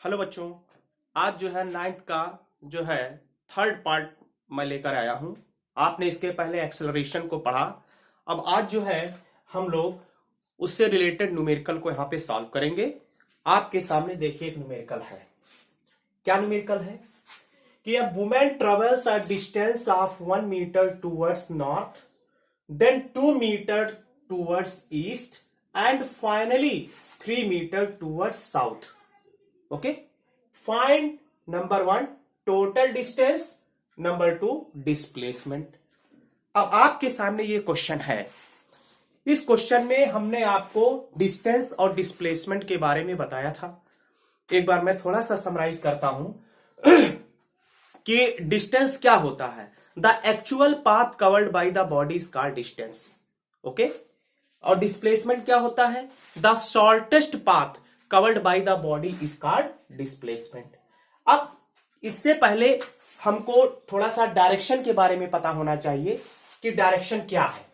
Hello बच्चों, आज जो है नाइन्थ का जो है थर्ड पार्ट मैं लेकर आया हूं। आपने इसके पहले एक्सेलरेशन को पढ़ा। अब आज जो है हम लोग उससे रिलेटेड न्यूमेरिकल को यहाँ पे सॉल्व करेंगे। आपके सामने देखिए एक न्यूमेरिकल है। क्या न्यूमेरिकल है कि a women travels a distance of 1 metre towards north, then 2 metre towards east and finally 3 metre towards south. Okay, find number 1 total distance, number 2 displacement. अब आपके सामने ये क्वेश्चन है। इस क्वेश्चन में हमने आपको डिस्टेंस और डिस्प्लेसमेंट के बारे में बताया था। एक बार मैं थोड़ा सा समराइज करता हूं कि डिस्टेंस क्या होता है। The actual path covered by the body is called distance. Okay, और डिस्प्लेसमेंट क्या होता है? The shortest path covered by the body is called displacement. अब इससे पहले हमको थोड़ा सा डायरेक्शन के बारे में पता होना चाहिए कि डायरेक्शन क्या है।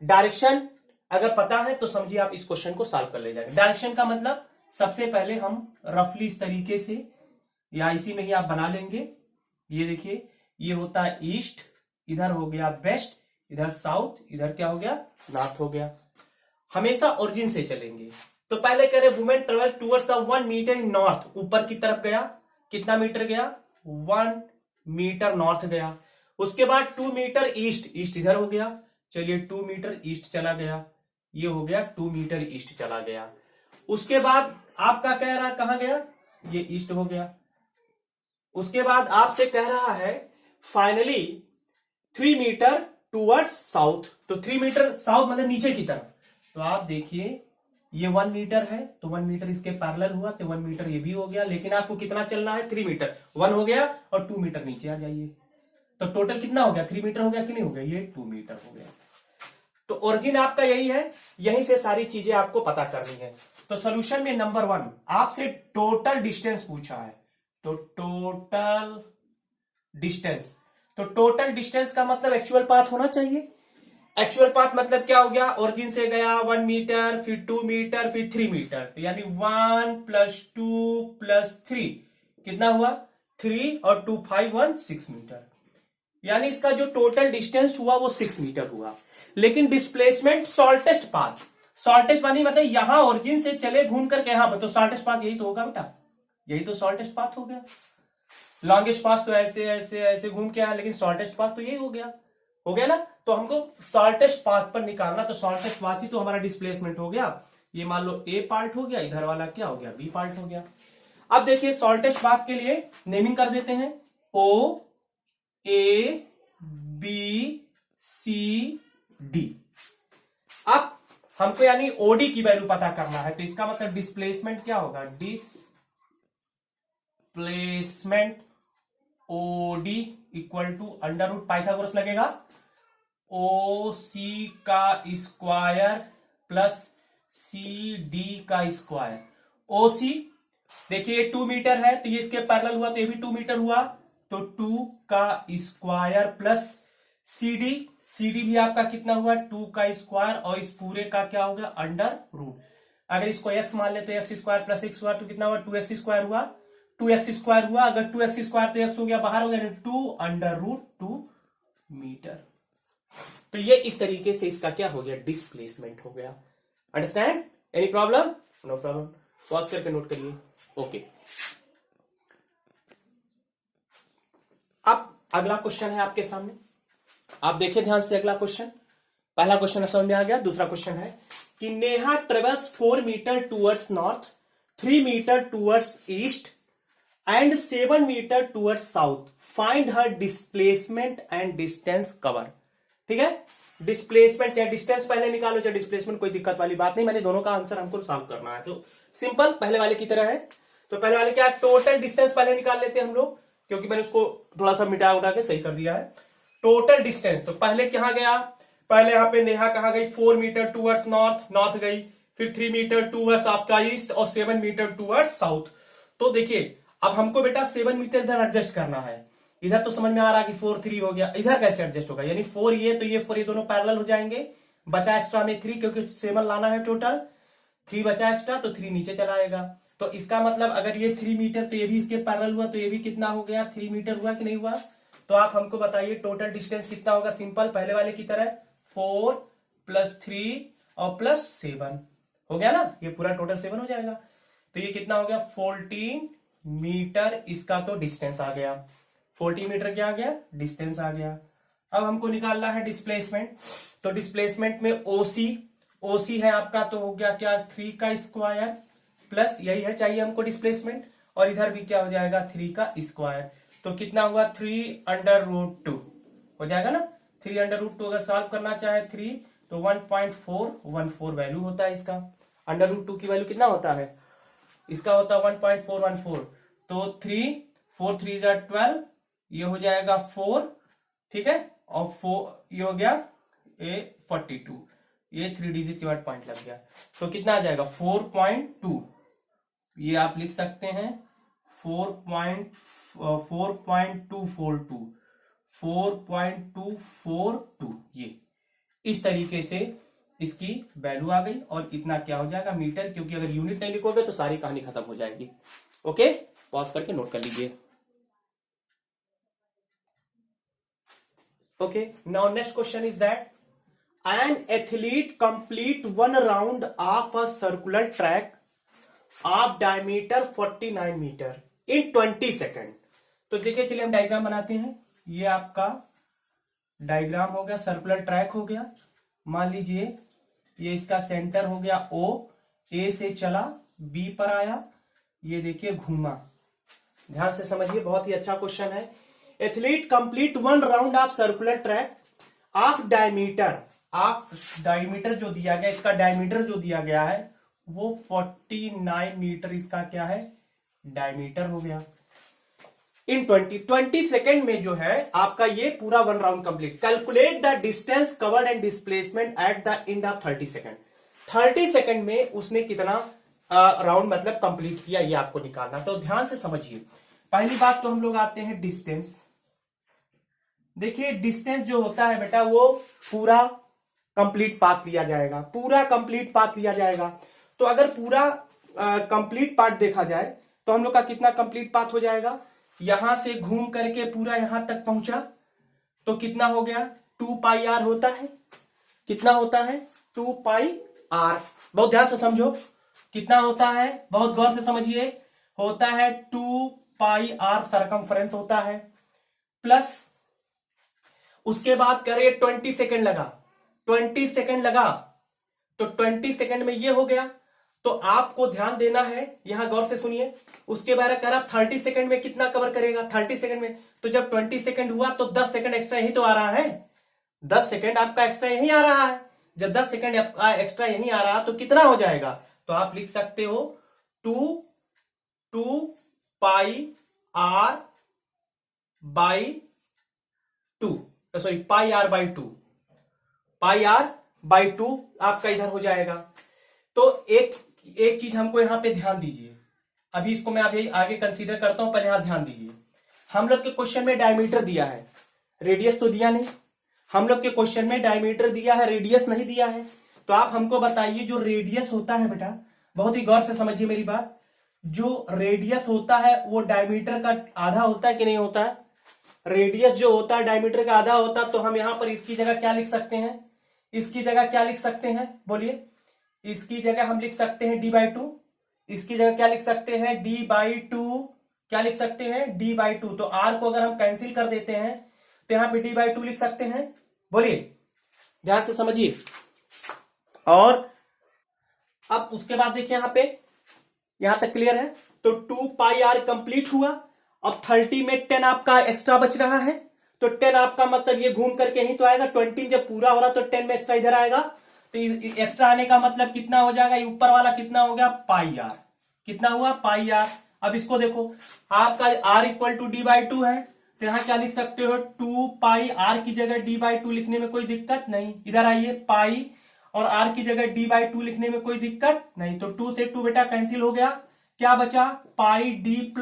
डायरेक्शन अगर पता है तो समझिए आप इस क्वेश्चन को सॉल्व कर ले जाएंगे। डायरेक्शन का मतलब सबसे पहले हम रफली इस तरीके से या इसी में ही आप बना लेंगे। ये देखिए, ये होता है ईस्ट, इधर हो गया वेस्ट, इधर साउथ, इधर क्या हो गया नॉर्थ हो गया। हमेशा ओरिजिन से चलेंगे। तो पहले कह रहे women travel towards the 1 metre in north, ऊपर की तरफ गया। कितना मीटर गया? 1 मीटर नॉर्थ गया। उसके बाद 2 मीटर ईस्ट, ईस्ट इधर हो गया। चलिए 2 मीटर ईस्ट चला गया, ये हो गया 2 मीटर ईस्ट चला गया। उसके बाद आपका कह रहा कहां गया? ये ईस्ट हो गया। उसके बाद आपसे कह रहा है फाइनली 3 मीटर टूवर्ड्स साउथ। तो 3 मीटर साउथ मतलब नीचे की तरफ। तो आप देखिए ये 1 मीटर है, तो 1 मीटर इसके पैरेलल हुआ, तो 1 मीटर ये भी हो गया। लेकिन आपको कितना चलना है? 3 मीटर। 1 हो गया और 2 मीटर नीचे आ जाइए। तो टोटल कितना हो गया? 3 मीटर हो गया कि नहीं हो गया? ये 2 मीटर हो गया। तो ओरिजिन आपका यही है, यहीं से सारी चीजें आपको पता करनी है। तो सोल्यूशन में नंबर 1 आपसे टोटल डिस्टेंस पूछा है। तो टोटल डिस्टेंस, तो टोटल डिस्टेंस का मतलब एक्चुअल पाथ होना चाहिए। एक्चुअल पाथ मतलब क्या हो गया? ओरिजिन से गया 1 मीटर, फिर 2 मीटर, फिर 3 मीटर, तो यानी 1 + 2 + 3 कितना हुआ? 3 और 2 5 1 6 मीटर। यानी इसका जो टोटल डिस्टेंस हुआ वो 6 मीटर हुआ। लेकिन displacement shortest path, shortest path मतलब यहां ओरिजिन से चले घूम करके यहां पर, तो शॉर्टेस्ट पाथ यही तो होगा बेटा, यही तो शॉर्टेस्ट पाथ हो गया। लॉन्गेस्ट पाथ तो ऐसे ऐसे ऐसे घूम के आया, लेकिन शॉर्टेस्ट पाथ तो यही हो गया ना। तो हमको शॉर्टेस्ट पाथ पर निकालना, तो शॉर्टेस्ट पाथ ही तो हमारा डिस्प्लेसमेंट हो गया। ये मान लो ए पार्ट हो गया, इधर वाला क्या हो गया? बी पार्ट हो गया। अब देखिए शॉर्टेस्ट पाथ के लिए नेमिंग कर देते हैं, ओ ए बी सी डी। अब हमको यानी ओडी की वैल्यू पता करना है, तो इसका मतलब डिस्प्लेसमेंट क्या होगा? Displacement OD equal to √ Pythagoras लगेगा, ओ सी का स्क्वायर प्लस सी डी का स्क्वायर। ओ सी देखिए 2 मीटर है, तो ये इसके पैरेलल हुआ, तो ये भी 2 मीटर हुआ, तो 2 का स्क्वायर प्लस सी डी भी आपका कितना हुआ? 2 का स्क्वायर, और इस पूरे का क्या हो गया? √ अगर इसको x मान ले तो x square plus x square, तो कितना हुआ? 2x स्क्वायर हुआ, 2x स्क्वायर हुआ। अगर 2x स्क्वायर तो x हो गया बाहर हो गया, 2 √2 मीटर। तो ये इस तरीके से इसका क्या हो गया? डिस्प्लेसमेंट हो गया। Understand? Any problem? No problem. Pause करके नोट करिए। ओके, अब अगला क्वेश्चन है आपके सामने, आप देखिए ध्यान से अगला क्वेश्चन। पहला क्वेश्चन समझ में आ गया। दूसरा क्वेश्चन है कि Neha travels 4 metre towards north, 3 metre towards east and 7 metre towards south. Find her displacement and distance cover. ठीक है, डिस्प्लेसमेंट चाहे डिस्टेंस पहले निकालो चाहे डिस्प्लेसमेंट, कोई दिक्कत वाली बात नहीं। मैंने दोनों का आंसर हमको सॉल्व करना है, तो सिंपल पहले वाले की तरह है। तो पहले वाले क्या है? टोटल डिस्टेंस पहले निकाल लेते हैं हम लोग, क्योंकि मैंने उसको थोड़ा सा मिटा उठा के सही कर दिया है। टोटल डिस्टेंस, तो पहले कहां गया? पहले यहां पे नेहा कहां गई? 4 मीटर टूवर्ड्स नॉर्थ गई, फिर 3 मीटर टूवर्ड्स आपका ईस्ट, और 7 मीटर टूवर्ड्स साउथ। तो देखिए अब हमको बेटा 7 मीटर इधर एडजस्ट करना है। इधर तो समझ में आ रहा है कि 4 3 हो गया, इधर कैसे एडजस्ट होगा? यानी 4 ये, तो ये 4 ये दोनों पैरेलल हो जाएंगे, बचा एक्स्ट्रा में 3, क्योंकि 7 लाना है टोटल, 3 बचा एक्स्ट्रा, तो 3 नीचे चला आएगा। तो इसका मतलब अगर ये 3 मीटर तो ये भी इसके पैरेलल हुआ, तो ये भी कितना हो गया, 3 मीटर हुआ कि नहीं हुआ। तो आप हमको बताइए टोटल डिस्टेंस कितना होगा। सिंपल पहले वाले की तरह 4 + 3 और +7 हो गया ना, ये पूरा टोटल 7 हो जाएगा। तो ये कितना हो गया, 14 मीटर इसका तो डिस्टेंस आ गया। 14 मीटर क्या आ गया, डिस्टेंस आ गया। अब हमको निकालना है डिस्प्लेसमेंट। तो डिस्प्लेसमेंट में ओसी है आपका, तो हो गया क्या, 3 का स्क्वायर प्लस यही है चाहिए हमको डिस्प्लेसमेंट, और इधर भी क्या हो जाएगा, 3 का स्क्वायर। तो कितना हुआ, 3√2 हो जाएगा ना। 3√2 अगर सॉल्व करना चाहे 3 तो 1.414 वैल्यू होता है इसका। √2 की वैल्यू कितना होता है, इसका होता है 1.414। तो 3 4 3 12, ये हो जाएगा 4, ठीक है, और 4 ये हो गया 42, ये 3 डिजिट के बाद पॉइंट लग गया। तो कितना आ जाएगा, 4.2, ये आप लिख सकते हैं 4.242, ये इस तरीके से इसकी वैल्यू आ गई। और इतना क्या हो जाएगा, मीटर, क्योंकि अगर यूनिट नहीं लिखोगे तो सारी कहानी खत्म हो जाएगी। ओके, पॉज करके नोट कर लीजिए। Okay, now next question is that an athlete complete one round of a circular track of diameter 49 meter in 20 second. तो देखिए, चलिए हम डायग्राम बनाते हैं। ये आपका डायग्राम हो गया, सर्कुलर ट्रैक हो गया। मान लीजिए ये इसका सेंटर हो गया O, A से चला B पर आया, ये देखिए घूमा। ध्यान से समझिए, बहुत ही अच्छा क्वेश्चन है। Athlete complete one round of circular track of diameter जो दिया गया, इसका डायमीटर जो दिया गया है वो 49 मीटर इसका क्या है, डायमीटर हो गया। इन 20 सेकेंड में जो है आपका ये पूरा one round complete. Calculate the distance covered and displacement at the end of 30 second. 30 second में उसने कितना राउंड मतलब कंप्लीट किया, ये आपको निकालना। तो ध्यान से समझिए, पहली बात तो हम लोग आते हैं डिस्टेंस। देखिए डिस्टेंस जो होता है बेटा, वो पूरा कंप्लीट पाथ लिया जाएगा, पूरा कंप्लीट पाथ लिया जाएगा। तो अगर पूरा कंप्लीट पाथ देखा जाए तो हम लोग का कितना कंप्लीट पाथ हो जाएगा, यहां से घूम करके पूरा यहां तक पहुंचा तो कितना हो गया, 2πr होता है। कितना होता है, 2πr। बहुत ध्यान से समझो, कितना होता है, बहुत गौर से समझिए, होता है 2πr सरकमफ्रेंस होता है। प्लस उसके बाद करें 20 सेकेंड लगा, 20 सेकेंड लगा तो 20 सेकेंड में ये हो गया। तो आपको ध्यान देना है, यहां गौर से सुनिए। उसके बाद करा 30 सेकेंड में कितना कवर करेगा, 30 सेकेंड में तो जब 20 सेकेंड हुआ तो 10 सेकेंड एक्स्ट्रा यही तो आ रहा है, 10 सेकेंड आपका एक्स्ट्रा यही आ रहा है। जब 10 सेकेंड एक्स्ट्रा यही आ रहा तो कितना हो जाएगा, तो आप लिख सकते हो 2πr/2, πr/2 आपका इधर हो जाएगा। तो एक चीज हमको यहां पे ध्यान दीजिए, अभी इसको मैं अभी आगे कंसीडर करता हूं, पर यहां ध्यान दीजिए। हम लोग के क्वेश्चन में डायमीटर दिया है, रेडियस तो दिया नहीं। हम लोग के क्वेश्चन में डायमीटर दिया है, रेडियस नहीं दिया है। तो आप हमको बताइए, जो रेडियस होता है बेटा, बहुत ही गौर से समझिए मेरी बात, जो रेडियस होता है वो डायमीटर का आधा होता है कि नहीं होता है। रेडियस जो होता है डायमीटर का आधा होता है। तो हम यहां पर इसकी जगह क्या लिख सकते हैं, इसकी जगह क्या लिख सकते हैं, बोलिए। इसकी जगह हम लिख सकते हैं d/2, इसकी जगह क्या लिख सकते हैं, d/2, क्या लिख सकते हैं, d/2। तो r को अगर हम कैंसिल कर देते हैं तो यहां पे d/2 लिख सकते हैं, बोलिए, ध्यान से समझिए। और अब उसके बाद देखिए यहां तक क्लियर है। तो 2πr कंप्लीट हुआ। अब 30 में 10 आपका एक्स्ट्रा बच रहा है, तो 10 आपका मतलब ये घूम करके यहीं तो आएगा। 20 जब पूरा हो रहा तो 10 में एक्स्ट्रा इधर आएगा, तो एक्स्ट्रा आने का मतलब कितना हो जाएगा, ऊपर वाला कितना हो गया, πr। कितना हुआ, πr। अब इसको देखो, आपका r = d/2 है, तो यहां क्या लिख सकते हो, 2πr की जगह d/2 लिखने में कोई दिक्कत नहीं। इधर आइए, पाई और r की जगह d/2 लिखने में कोई दिक्कत नहीं। तो 2 से 2 बेटा कैंसिल हो गया, क्या बचा, πd +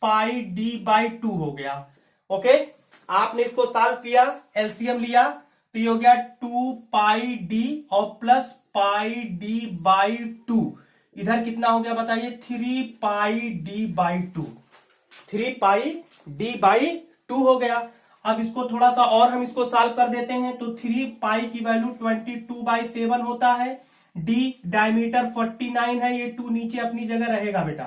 πd/2 हो गया। ओके, आपने इसको सॉल्व किया, एलसीएम लिया, तो ये हो गया 2πd और प्लस πd/2, इधर कितना हो गया बताइए, 3πd/2, 3πd/2 हो गया। अब इसको थोड़ा सा और हम इसको सॉल्व कर देते हैं, तो 3π की वैल्यू 22/7 होता है। डी डायमीटर 49 है, ये 2 नीचे अपनी जगह रहेगा बेटा,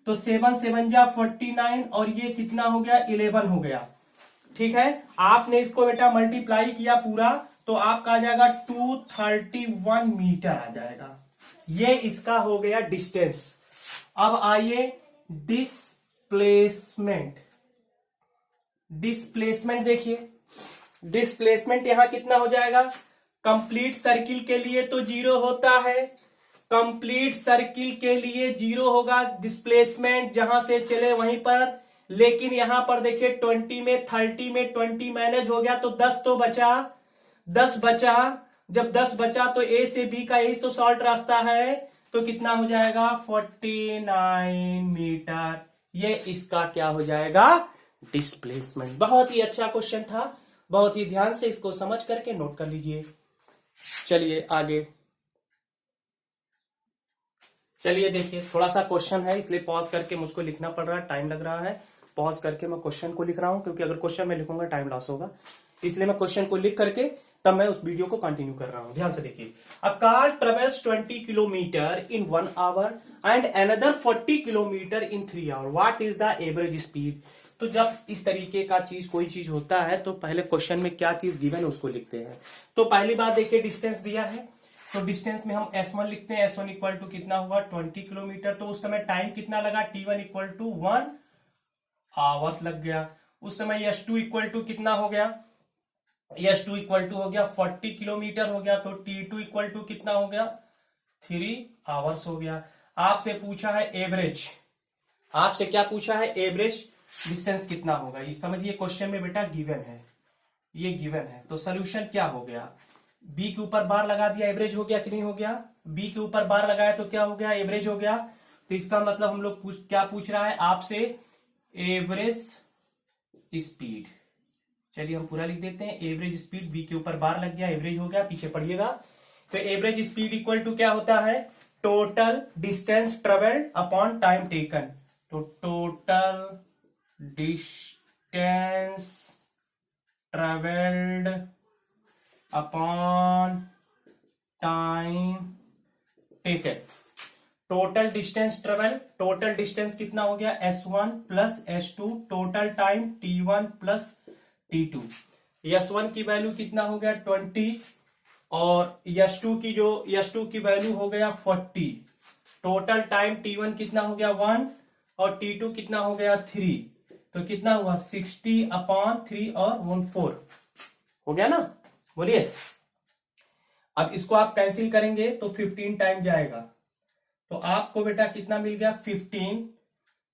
तो 7 7 जा 49 और ये कितना हो गया, 11 हो गया। ठीक है, आपने इसको बेटा मल्टीप्लाई किया पूरा तो आपका आ जाएगा 231 मीटर आ जाएगा। ये इसका हो गया डिस्टेंस। अब आइए डिस्प्लेसमेंट। डिस्प्लेसमेंट देखिए, डिस्प्लेसमेंट यहां कितना हो जाएगा, कंप्लीट सर्किल के लिए तो 0 होता है, कंप्लीट सर्किल के लिए 0 होगा डिस्प्लेसमेंट, जहां से चले वहीं पर। लेकिन यहां पर देखिए 20 में 30 में 20 मैनेज हो गया तो 10 तो बचा, 10 बचा। जब 10 बचा तो ए से बी का यही तो शॉर्ट रास्ता है, तो कितना हो जाएगा 49 मीटर। ये इसका क्या हो जाएगा, डिस्प्लेसमेंट। बहुत ही अच्छा क्वेश्चन था, बहुत ही ध्यान से इसको समझ करके नोट कर लीजिए। चलिए आगे, चलिए देखिए, थोड़ा सा क्वेश्चन है इसलिए पॉज करके मुझको लिखना पड़ रहा है, टाइम लग रहा है। पॉज करके मैं क्वेश्चन को लिख रहा हूं, क्योंकि अगर क्वेश्चन में लिखूंगा टाइम लॉस होगा, इसलिए मैं क्वेश्चन को लिख करके तब मैं उस वीडियो को कंटिन्यू कर रहा हूं। ध्यान से देखिए, a car travels 20 kilometre in 1 hour and another 40 kilometre in 3 hour, what is the average speed. तो जब इस तरीके का चीज कोई चीज होता है तो पहले क्वेश्चन में क्या चीज गिवन है उसको लिखते हैं। तो पहली बात देखिए, डिस्टेंस दिया है तो डिस्टेंस में हम S1 लिखते हैं। S1 इक्वल टू कितना हुआ, 20 किलोमीटर। तो उस समय टाइम कितना लगा, T1 इक्वल टू 1 आवर्स लग गया। उस समय S2 इक्वल टू कितना हो गया, S2 इक्वल टू हो गया 40 किलोमीटर हो गया, तो T2 इक्वल टू कितना हो गया, 3 आवर्स हो गया। आपसे पूछा है एवरेज, आपसे क्या पूछा है, एवरेज डिस्टेंस कितना होगा। ये समझिए क्वेश्चन में बेटा गिवन है, ये गिवन है। तो सोल्यूशन क्या हो गया, बी के ऊपर बार लगा दिया, एवरेज हो गया कि नहीं हो गया, बी के ऊपर बार लगाया तो क्या हो गया, एवरेज हो गया। तो इसका मतलब हम लोग क्या पूछ रहा है आपसे, एवरेज स्पीड। चलिए हम पूरा लिख देते हैं, एवरेज स्पीड, बी के ऊपर बार लग गया, एवरेज हो गया, पीछे पढ़िएगा। तो एवरेज स्पीड इक्वल टू क्या होता है, total distance travelled upon time taken. तो total distance travelled upon time taken. Total distance travel, total distance कितना हो गया, S1 plus S2, total time T1 plus T2। S1 की वैल्यू कितना हो गया 20 और S2 की वैल्यू हो गया 40। टोटल टाइम T1 कितना हो गया 1 और T2 कितना हो गया 3, तो कितना हुआ 60/3 और 1 4 हो गया ना, बोलिए। अब इसको आप कैंसिल करेंगे तो 15 टाइम जाएगा, तो आपको बेटा कितना मिल गया 15,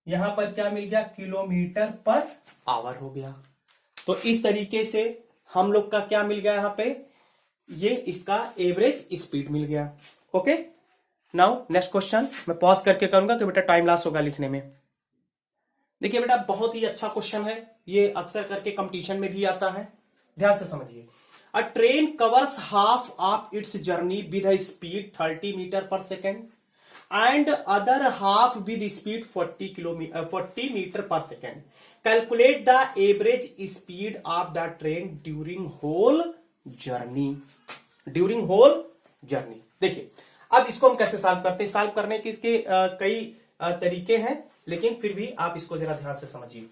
यहां पर क्या मिल गया, किलोमीटर पर आवर हो गया। तो इस तरीके से हम लोग का क्या मिल गया यहां पे, ये इसका एवरेज स्पीड मिल गया। ओके, नाउ नेक्स्ट क्वेश्चन मैं पॉज करके करूंगा तो बेटा टाइम लॉस होगा लिखने में। देखिए बेटा बहुत ही अच्छा क्वेश्चन है, ये अक्सर करके कंपटीशन में भी आता है, ध्यान से समझिए। A train covers half of its journey with a speed 30 metre per second and other half with speed 40 metre per second. Calculate the average speed of the train during whole journey. During whole journey, देखिए अब इसको हम कैसे solve करते हैं, solve करने के इसके कई तरीके हैं, लेकिन फिर भी आप इसको जरा ध्यान से समझिए।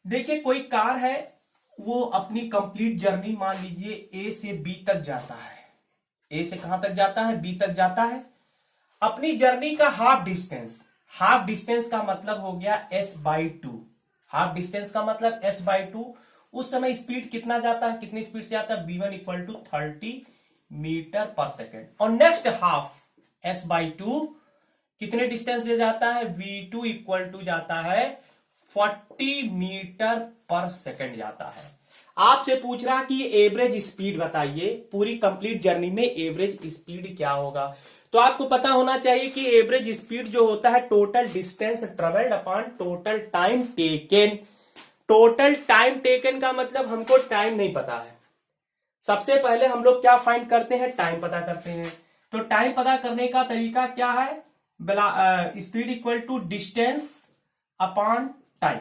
देखिए कोई कार है, वो अपनी कंप्लीट जर्नी मान लीजिए ए से बी तक जाता है, ए से कहां तक जाता है, बी तक जाता है। अपनी जर्नी का हाफ डिस्टेंस, हाफ डिस्टेंस का मतलब हो गया S/2, हाफ डिस्टेंस का मतलब S/2। उस समय स्पीड कितना जाता है, कितनी स्पीड से जाता है, V1 equal to 30 metre per second. और नेक्स्ट हाफ S/2 कितने डिस्टेंस से जाता है, V2 इक्वल टू जाता है 40 मीटर पर सेकेंड जाता है। आपसे पूछ रहा कि एवरेज स्पीड बताइए, पूरी कंप्लीट जर्नी में एवरेज स्पीड क्या होगा। तो आपको पता होना चाहिए कि एवरेज स्पीड जो होता है total distance travelled upon total time taken. Total time taken का मतलब हमको टाइम नहीं पता है, सबसे पहले हम लोग क्या फाइंड करते हैं, टाइम पता करते हैं। तो टाइम पता करने का तरीका क्या है, speed equal to distance upon time,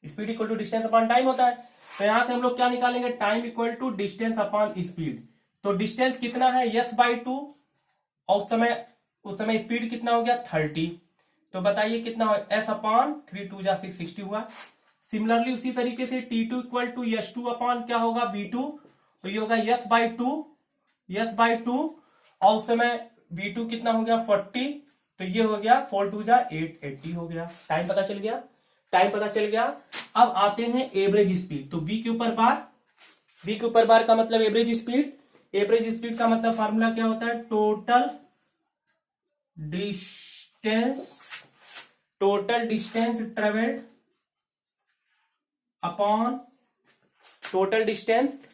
speed equal to distance upon time होता है। तो यहां से हम लोग क्या निकालेंगे, time equal to distance upon speed. तो डिस्टेंस कितना है s/2 और उस समय स्पीड कितना हो गया 30। तो बताइए कितना हो, s अपॉन 3 2 जा 660 हुआ। सिमिलरली उसी तरीके से t2 equal to s2 upon क्या होगा v2, तो ये होगा s/2 और उस समय v2 कितना हो गया 40, तो ये हो गया 4 2 जा 880 हो गया। टाइम पता चल गया, टाइम पता चल गया। अब आते हैं एवरेज स्पीड। तो v के ऊपर बार का मतलब एवरेज स्पीड। एवरेज स्पीड का मतलब फार्मूला क्या होता है, total distance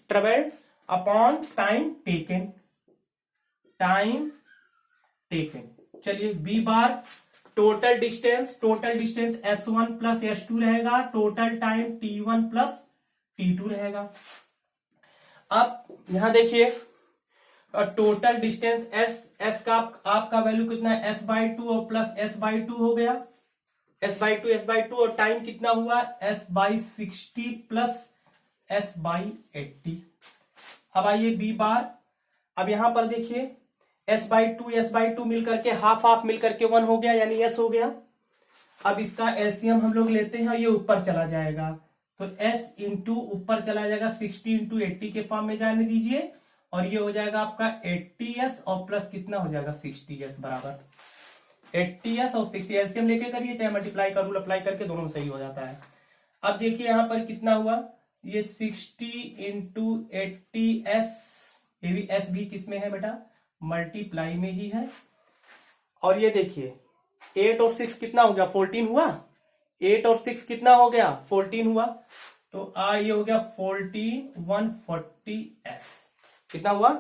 travelled upon time taken. चलिए B bar total distance s1 plus s2 रहेगा, total time t1 plus t2 रहेगा। अब यहां देखिए टोटल डिस्टेंस s का आपका वैल्यू कितना है, s/2 और प्लस s/2 हो गया, s/2 और टाइम कितना हुआ s/60 प्लस s/80। अब आइए बी बार। अब यहां पर देखिए s/2 मिलकर के हाफ मिलकर के 1 हो गया, यानी s हो गया। अब इसका एलसीएम हम लोग लेते हैं, ये ऊपर चला जाएगा, तो s इंटू ऊपर चला जाएगा 60 इंटू 80 के फॉर्म में जाने दीजिए, और ये हो जाएगा आपका 80s और प्लस कितना हो जाएगा 60s बराबर 80s और 60। एलसीएम लेके करिए, चाहे मल्टीप्लाई का रूल अप्लाई करके, दोनों सही हो जाता है। अब देखिए यहां पर कितना हुआ, ये 60 इंटू 80s, ये भी s भी किसमें है बेटा, मल्टीप्लाई में ही है। और ये देखिए 8 और 6 कितना हो गया 14 हुआ, 8 और 6 कितना हो गया 14 हुआ, तो ये हो गया 14 140s, कितना हुआ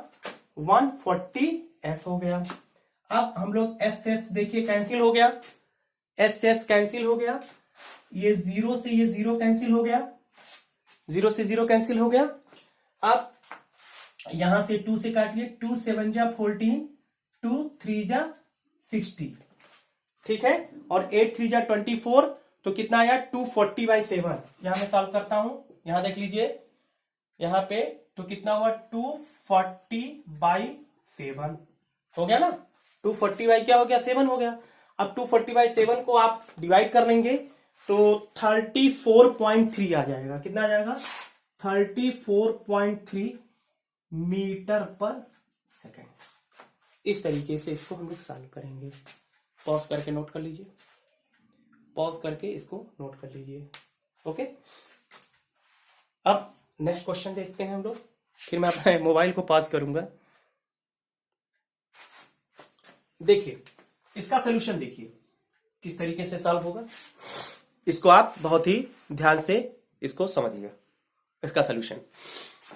140s हो गया। अब हम लोग एस देखिए कैंसिल हो गया, एस कैंसिल हो गया, ये जीरो से ये जीरो कैंसिल हो गया, जीरो से जीरो कैंसिल हो गया। अब यहां से 2 से काटिए, 2 7 जा 14, 2 3 जा 60, ठीक है, और 8 3 जा 24, तो कितना आया 240/7। यहां मैं सॉल्व करता हूं, यहां देख लीजिए यहां पे, तो कितना हुआ 240/7 हो गया ना, 240 क्या हो गया 7 हो गया। अब 240/7 को आप डिवाइड कर लेंगे तो 34.3 आ जाएगा, कितना आ जाएगा 34.3 मीटर पर सेकेंड। इस तरीके से इसको हम लोग सॉल्व करेंगे। पॉज करके नोट कर लीजिए, पॉज करके इसको नोट कर लीजिए, ओके। अब नेक्स्ट क्वेश्चन देखते हैं हम लोग, फिर मैं अपने मोबाइल को पॉज करूंगा। देखिए इसका सोल्यूशन देखिए किस तरीके से सॉल्व होगा, इसको आप बहुत ही ध्यान से इसको समझिए। इसका सोल्यूशन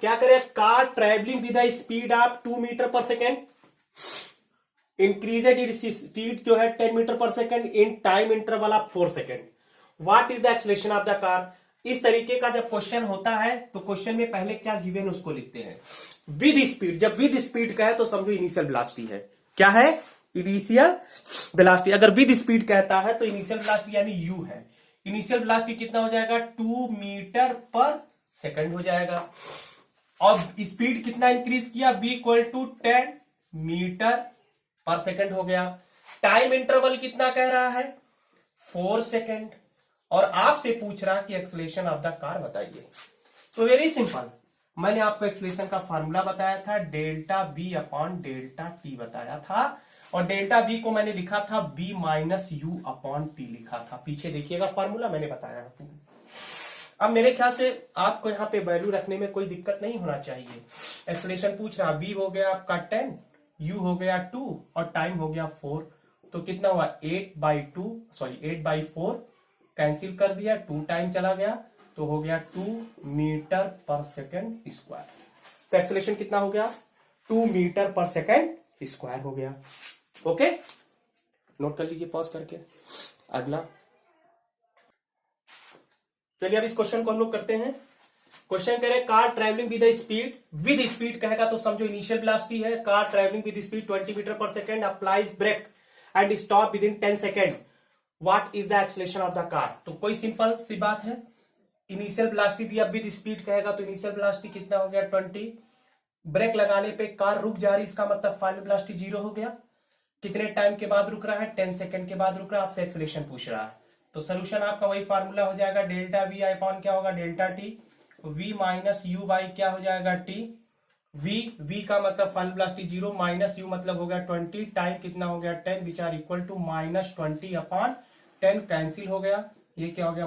क्या करें, car travelling with the speed of 2 metre per second, increased its speed जो है 10 metre per second in time interval of 4 second. What is the acceleration of the car. इस तरीके का जब क्वेश्चन होता है तो क्वेश्चन में पहले क्या गिवन उसको लिखते हैं विद स्पीड। जब विद स्पीड का है तो समझो इनिशियल वेलोसिटी है, क्या है इनिशियल वेलोसिटी। अगर विद स्पीड कहता है तो इनिशियल वेलोसिटी यानी u है। इनिशियल वेलोसिटी कितना हो जाएगा 2 मीटर पर सेकेंड हो जाएगा, और स्पीड कितना इंक्रीज किया v equal to 10 metre per second हो गया। टाइम इंटरवल कितना कह रहा है 4 सेकेंड, और आपसे पूछ रहा कि एक्सेलरेशन ऑफ द कार बताइए। तो वेरी सिंपल, मैंने आपको एक्सेलरेशन का फार्मूला बताया था, delta v upon delta t बताया था, और डेल्टा v को मैंने लिखा था v minus u upon T लिखा था। पीछे देखिएगा फार्मूला मैंने बताया आपको। अब मेरे ख्याल से आपको यहाँ पे वैल्यू रखने में कोई दिक्कत नहीं होना चाहिए। एक्सेलरेशन पूछ रहा, v हो गया आपका 10, u हो गया 2 और टाइम हो गया 4, तो कितना हुआ 8/4 कैंसिल कर दिया, 2 टाइम चला गया तो हो गया 2 मीटर पर सेकेंड स्क्वायर। तो एक्सेलरेशन कितना हो गया 2 मीटर पर सेकेंड स्क्वायर हो गया, ओके। नोट कर लीजिए पॉज करके। अगला चलिए अब इस क्वेश्चन को हम लोग करते हैं। क्वेश्चन कह रहे कार ट्रेवलिंग विद स्पीड कहेगा तो समझो इनिशियल वेलोसिटी है। Car travelling with speed 20 metre per second applies brake and stop with in 10 second, what is the acceleration of the car. तो कोई सिंपल सी बात है, इनिशियल वेलोसिटी दिया विद स्पीड कहेगा तो इनिशियल वेलोसिटी कितना हो गया 20, ब्रेक लगाने पे कार रुक जा रही, इसका मतलब फाइनल वेलोसिटी 0 हो गया। कितने टाइम के बाद रुक रहा है, 10 सेकंड के बाद रुक रहा है, आपसे एक्सेलरेशन पूछ रहा है। तो सोल्यूशन आपका वही फार्मूला हो जाएगा, डेल्टा वी आई अपॉन क्या होगा delta T, v minus you by क्या हो जाएगा t, v का मतलब फाइनल वेलोसिटी 0 माइनस u मतलब हो गया 20, टाइम कितना हो गया 10 which are equal to minus 20 upon 10, cancel हो गया, ये क्या हो गया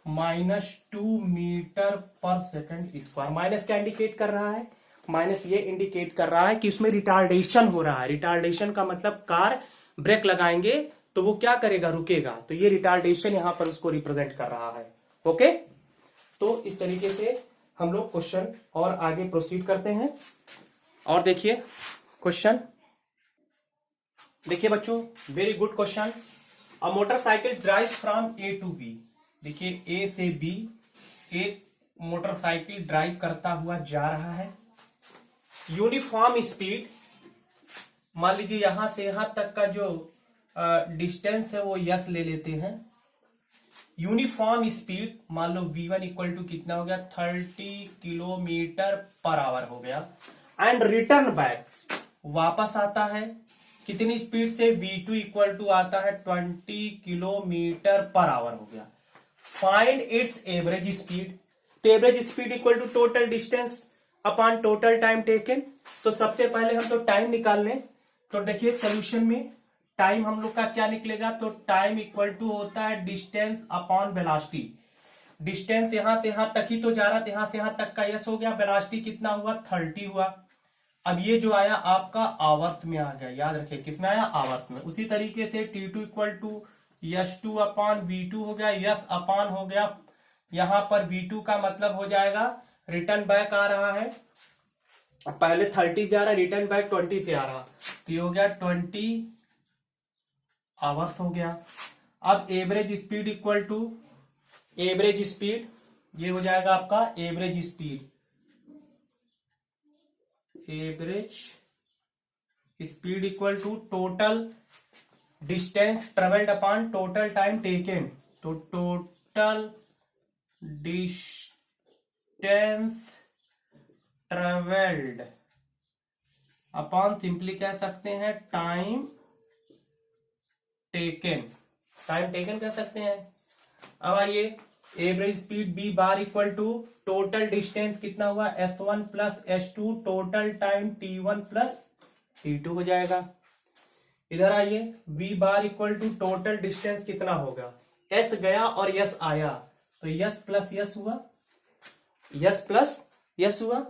-2 metre per second square. Minus क्या इंडिकेट कर रहा है, माइनस ये इंडिकेट कर रहा है कि उसमें रिटार्डेशन हो रहा है। रिटार्डेशन का मतलब कार ब्रेक लगाएंगे तो वो क्या करेगा, रुकेगा, तो ये रिटार्डेशन यहां पर उसको रिप्रेजेंट कर रहा है। ओके, तो इस तरीके से हम लोग क्वेश्चन और आगे प्रोसीड करते हैं। और देखिए क्वेश्चन, देखिए बच्चों, very good question. A motorcycle drive from A to B, देखिए ए से बी एक मोटरसाइकिल ड्राइव करता हुआ जा रहा है, यूनिफॉर्म स्पीड, मान लीजिए यहां से यहां तक का जो डिस्टेंस है वो यस ले लेते हैं। यूनिफॉर्म स्पीड मान लो v1 इक्वल टू कितना हो गया 30 किलोमीटर पर आवर हो गया, एंड रिटर्न बैक वापस आता है कितनी स्पीड से, v2 इक्वल टू आता है 20 किलोमीटर पर आवर हो गया। फाइंड इट्स एवरेज स्पीड, तो average speed equal to total distance upon total time taken. तो सबसे पहले हम तो टाइम निकाल लें, तो देखिए सोल्यूशन में टाइम हम लोग का क्या निकलेगा, तो टाइम इक्वल टू होता है डिस्टेंस अपॉन वेलोसिटी। डिस्टेंस यहां से यहां तक ही तो जा रहा था, यहां से यहां तक का यस हो गया, वेलोसिटी कितना हुआ 30 हुआ। अब ये जो आया आपका आवर्त में आ गया, याद रखिए किसमें आया, आवर्त में। उसी तरीके से T2 equal to यस2 upon V2 हो गया, यस अपॉन हो गया, यहां पर V2 का मतलब हो जाएगा रिटर्न बैक आ रहा है, पहले 30 जा रहा है, रिटर्न बैक 20 से आ रहा, तो ये हो गया 20 आवर्स हो गया। अब average speed equal to average speed, ये हो जाएगा आपका average speed, average speed equal to total distance travelled upon total time taken, तो total distance travelled upon simply कह सकते हैं टाइम टेकन, टाइम टेकन कह सकते हैं। अब आइए average speed B bar equal to total distance कितना हुआ S1 plus S2 total time T1 plus T2 हो जाएगा। इधर आइए V bar equal to total distance कितना होगा, S गया और यस आया, तो यस प्लस यस हुआ, यस प्लस यस हुआ,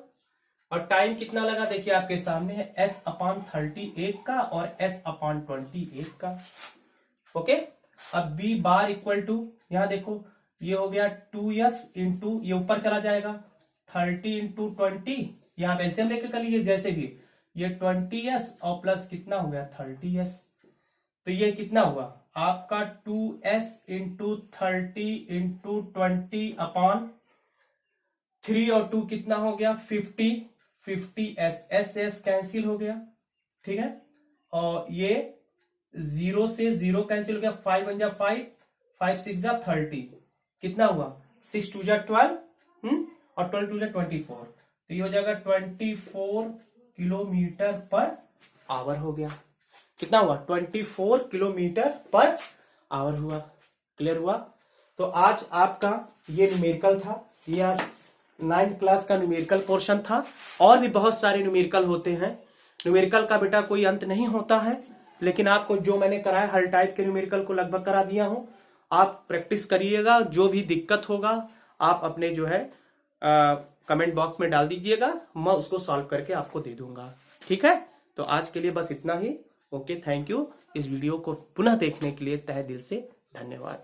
और टाइम कितना लगा देखिए आपके सामने है, S अपॉन 30 1 का और S अपॉन 20 1 का। ओके, अब B बार इक्वल टू यहां देखो ये हो गया 2s इंटू, ये ऊपर चला जाएगा 30 इंटू 20, यहां पे एलसीएम लेके कर लीजिए जैसे भी, ये 20s और प्लस कितना हो गया 30s, तो ये कितना हुआ आपका 2s इंटू 30 इंटू 20 अपॉन 3 और 2 कितना हो गया 50s, एस कैंसिल हो गया, ठीक है, और ये 0 से 0 कैंसिल हो गया, 5 1 जा 5, 5 6 जा 30, कितना हुआ 6 2 जा 12, और 12 2 जा 24, तो ये हो जाएगा 24 किलोमीटर पर आवर हो गया। कितना हुआ 24 किलोमीटर पर आवर हुआ। क्लियर हुआ। तो आज आपका ये न्यूमेरिकल था, ये आज 9th क्लास का न्यूमेरिकल पोर्शन था। और भी बहुत सारे न्यूमेरिकल होते हैं, न्यूमेरिकल का बेटा कोई अंत नहीं होता है, लेकिन आपको जो मैंने कराया हर टाइप के न्यूमेरिकल को लगभग करा दिया हूं। आप प्रैक्टिस करिएगा, जो भी दिक्कत होगा आप अपने जो है कमेंट बॉक्स में डाल दीजिएगा, मैं उसको सॉल्व करके आपको दे दूंगा। ठीक है, तो आज के लिए बस इतना ही। Okay, thank you. इस वीडियो को पुनः देखने के लिए तहे दिल से धन्यवाद।